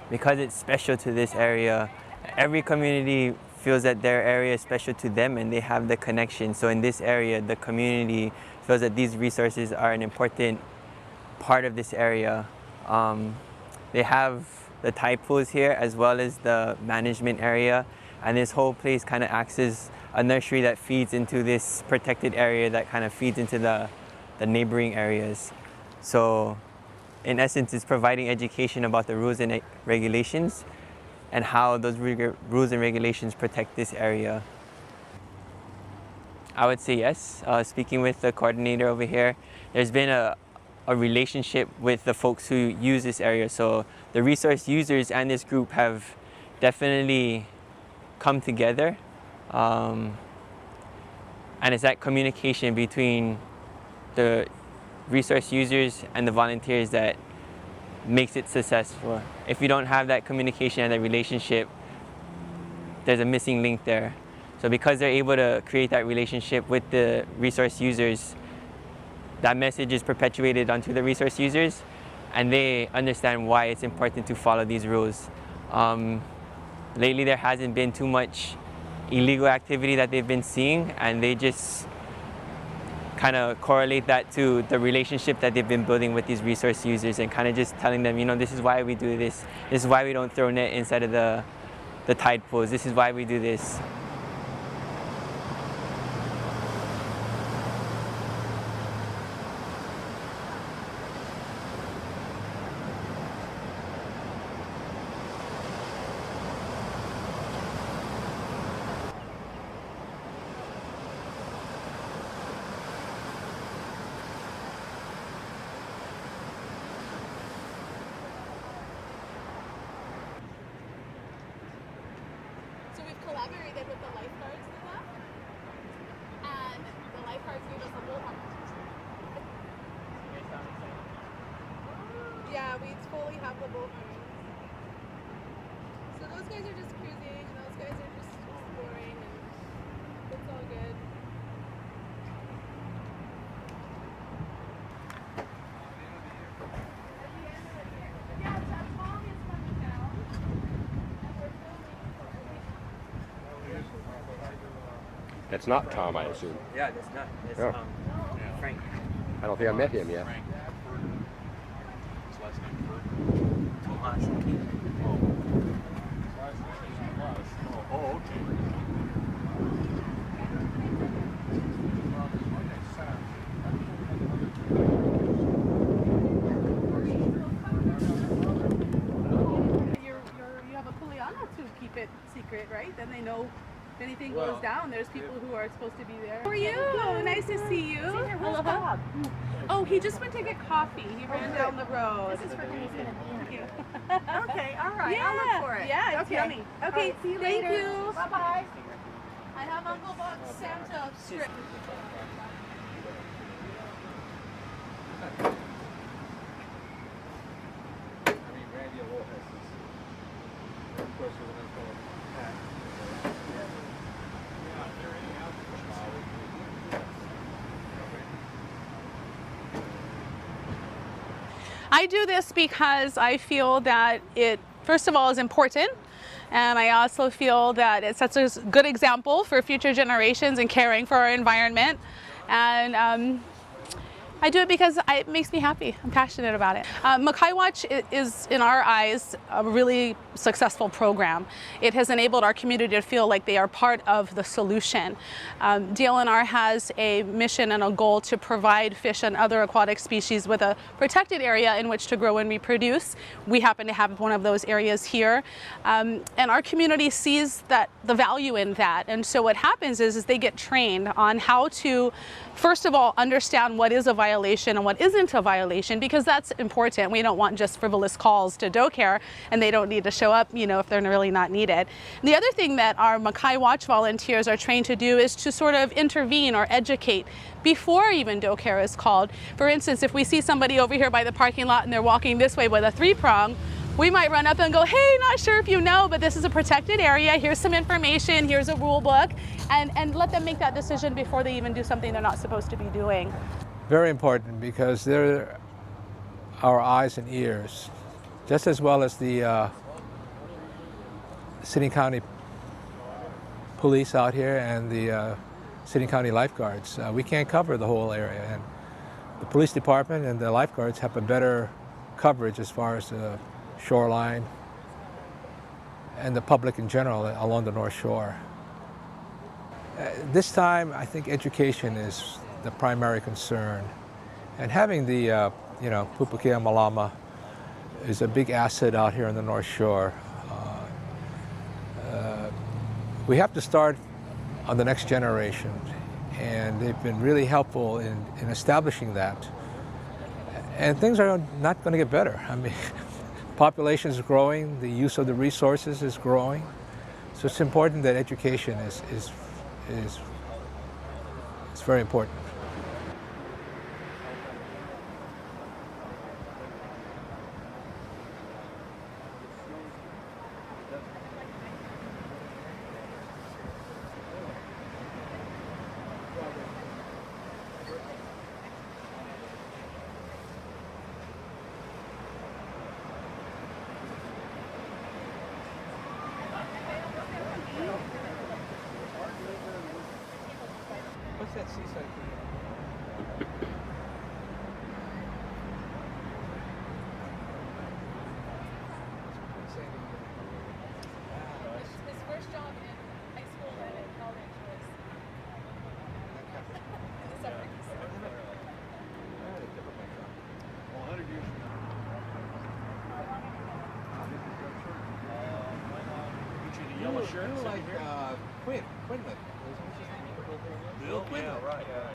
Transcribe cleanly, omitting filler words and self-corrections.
because it's special to this area, every community feels that their area is special to them and they have the connection. So in this area, the community feels that these resources are an important part of this area. They have the tide pools here as well as the management area, and this whole place kind of acts as a nursery that feeds into this protected area that kind of feeds into the neighboring areas. So in essence, it's providing education about the rules and regulations and how those rules and regulations protect this area. I would say yes. Speaking with the coordinator over here, there's been a relationship with the folks who use this area. So the resource users and this group have definitely come together. And it's that communication between the resource users and the volunteers that makes it successful. If you don't have that communication and that relationship, there's a missing link there. So because they're able to create that relationship with the resource users, that message is perpetuated onto the resource users, and they understand why it's important to follow these rules. Lately, there hasn't been too much illegal activity that they've been seeing, and they just kind of correlate that to the relationship that they've been building with these resource users, and kind of just telling them, you know, this is why we do this. This is why we don't throw net inside of the tide pools. This is why we do this. Collaborated with the lifeguards and that, and the lifeguards gave us a bullhorn. Yeah, we fully have the bullhorns. So those guys are just cruising, and those guys are just exploring, and it's all good. That's not Tom, I assume. Yeah, that's not. That's Frank. I don't think I met him yet. Frank Ferdinand. His last name Ferdinand. Tomas. Oh. His last name was. Oh, okay. You have a Kuleana to keep it secret, right? Then they know. If anything goes down, there's people who are supposed to be there. How are you? Nice to see you. Aloha. Oh, he just went to get coffee. He ran down the road. This is for him. He's going to be in here. Okay, all right. Yeah. I'll look for it. Yeah, it's Okay. yummy. Okay, All right, see you thank later. you. Bye-bye. I have Uncle Buck's Santa strip. Randy Aloha has this. Of course, we're going to call it Pat. Yeah, they're in and out. I do this because I feel that it, first of all, is important. And I also feel that it sets a good example for future generations in caring for our environment. And I do it because it makes me happy. I'm passionate about it. Makai Watch is, in our eyes, a really successful program. It has enabled our community to feel like they are part of the solution. DLNR has a mission and a goal to provide fish and other aquatic species with a protected area in which to grow and reproduce. We happen to have one of those areas here. And our community sees that the value in that. And so what happens is they get trained on how to, first of all, understand what is a violation and what isn't a violation, because that's important. We don't want just frivolous calls to DoCare, and they don't need to show up, you know, if they're really not needed. The other thing that our Makai Watch volunteers are trained to do is to sort of intervene or educate before even DoCare is called. For instance, if we see somebody over here by the parking lot and they're walking this way with a 3-prong, we might run up and go, hey, not sure if you know, but this is a protected area. Here's some information. Here's a rule book. And let them make that decision before they even do something they're not supposed to be doing. Very important, because they're our eyes and ears, just as well as the city and county police out here and the city and county lifeguards. We can't cover the whole area, and the police department and the lifeguards have a better coverage as far as the shoreline and the public in general along the North Shore. This time, I think education is the primary concern, and having the Pupukea Malama is a big asset out here on the North Shore. We have to start on the next generation, and they've been really helpful in establishing that. And things are not going to get better. I mean, population is growing, the use of the resources is growing, so it's important that education is very important. What's that seaside thing? His first job in high school and in college was Well, 100 years from now. The yellow shirt. Like Quinlan. Bill Quinlan. Right.